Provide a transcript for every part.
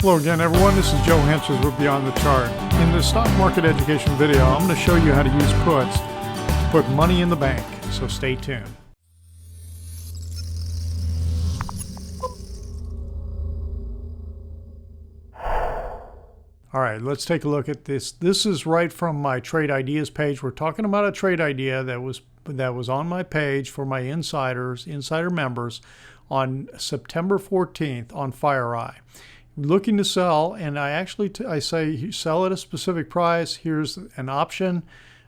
Hello again, everyone. This is Joe Hentges with Beyond the Chart. In this stock market education video, I'm going to show you how to use puts to put money in the bank, so stay tuned. All right, let's take a look at this. This is right from my Trade Ideas page. We're talking about a trade idea that was on my page for my insider members on September 14th on FireEye. Looking to sell, and I say sell at a specific price. Here's an option,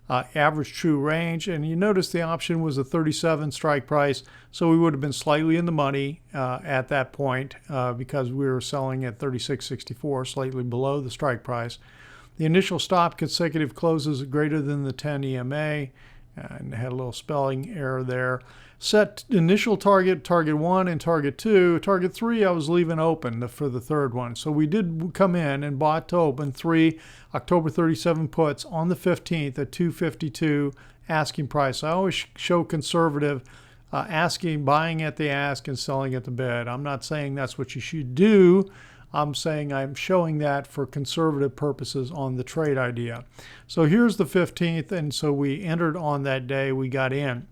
average true range, and you notice the option was a 37 strike price, so we would have been slightly in the money at that point because we were selling at 36.64, slightly below the strike price. The initial stop consecutive closes greater than the 10 EMA, and had a little spelling error there. Set initial target 1 and target 2. Target 3 I was leaving open for the third one. So we did come in and bought to open 3 October 37 puts on the 15th at 252 asking price. I always show conservative buying at the ask and selling at the bid. I'm not saying that's what you should do. I'm saying I'm showing that for conservative purposes on the trade idea. So here's the 15th, and so we entered on that day, we got in.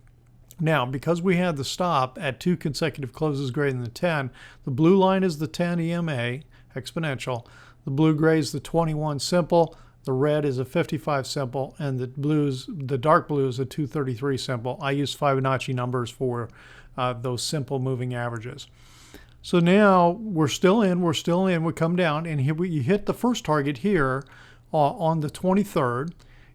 Now, because we had the stop at 2 consecutive closes greater than the 10, the blue line is the 10 EMA, exponential. The blue-gray is the 21 simple. The red is a 55 simple, and the dark blue is a 233 simple. I use Fibonacci numbers for those simple moving averages. So now we're still in, we come down, and here you hit the first target here on the 23rd.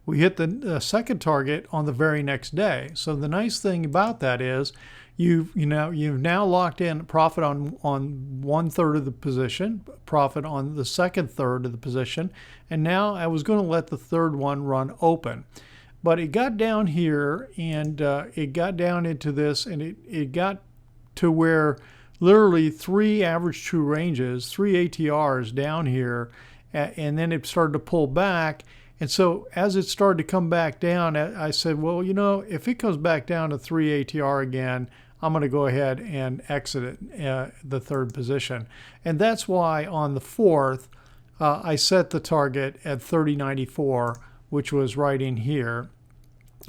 We hit the second target on the very next day. So the nice thing about that is you've now locked in profit on 1/3 of the position, profit on the second third of the position, and now I was going to let the third one run open. But it got down here, and it got down into this, and it got to where literally 3 average true ranges, 3 ATRs down here, and then it started to pull back. And so as it started to come back down, I said, well, if it comes back down to 3 ATR again, I'm going to go ahead and exit it, the third position. And that's why on the 4th, I set the target at 30.94, which was right in here.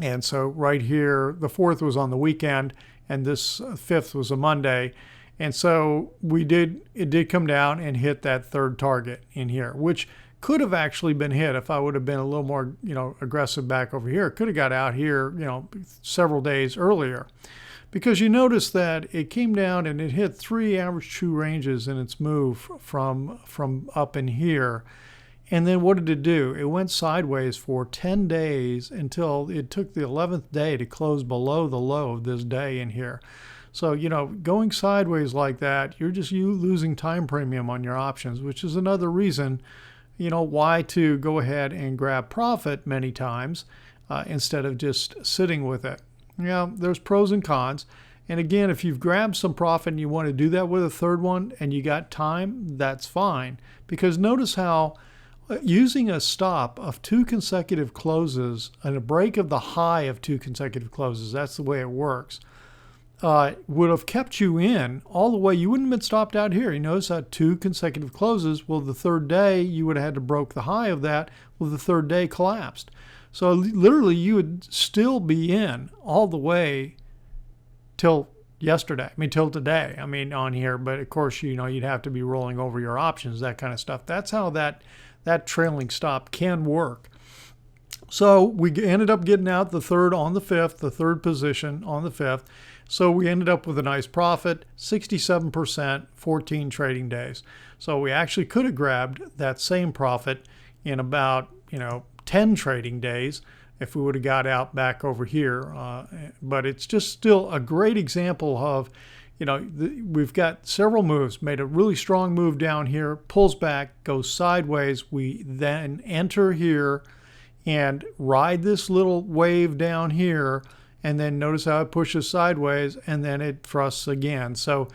And so right here, the 4th was on the weekend, and this 5th was a Monday. And so it did come down and hit that third target in here, which could have actually been hit if I would have been a little more, aggressive back over here. It could have got out here, several days earlier. Because you notice that it came down and it hit 3 average true ranges in its move from up in here. And then what did it do? It went sideways for 10 days until it took the 11th day to close below the low of this day in here. So, going sideways like that, you're just losing time premium on your options, which is another reason, why to go ahead and grab profit many times instead of just sitting with it. There's pros and cons. And again, if you've grabbed some profit and you want to do that with a third one and you got time, that's fine. Because notice how using a stop of 2 consecutive closes and a break of the high of 2 consecutive closes, that's the way it works, would have kept you in all the way. You wouldn't have been stopped out here. You notice that 2 consecutive closes. Well, the third day, you would have had to broke the high of that. Well, the third day collapsed. So literally, you would still be in all the way till yesterday. Till today. On here. But of course, you'd have to be rolling over your options, that kind of stuff. That's how that trailing stop can work. So we ended up getting out the third on the 5th, the third position on the 5th. So we ended up with a nice profit, 67%, 14 trading days. So we actually could have grabbed that same profit in about, 10 trading days if we would have got out back over here. But it's just still a great example of, we've got several moves, made a really strong move down here, pulls back, goes sideways. We then enter here and ride this little wave down here, and then notice how it pushes sideways, and then it thrusts again. So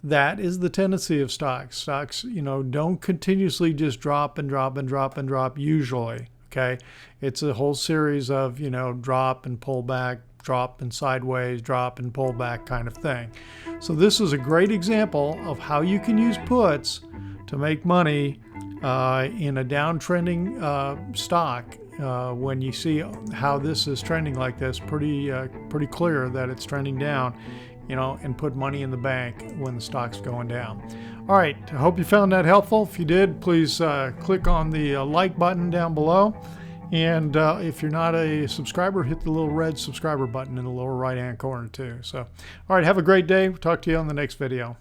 that is the tendency of stocks. Stocks, don't continuously just drop and drop and drop and drop usually, okay? It's a whole series of, drop and pull back, drop and sideways, drop and pull back kind of thing. So this is a great example of how you can use puts to make money in a downtrending stock. When you see how this is trending like this, pretty clear that it's trending down, you know, and put money in the bank when the stock's going down. All right, I hope you found that helpful. If you did, please click on the like button down below. And if you're not a subscriber, hit the little red subscriber button in the lower right-hand corner too. So, all right, have a great day. We'll talk to you on the next video.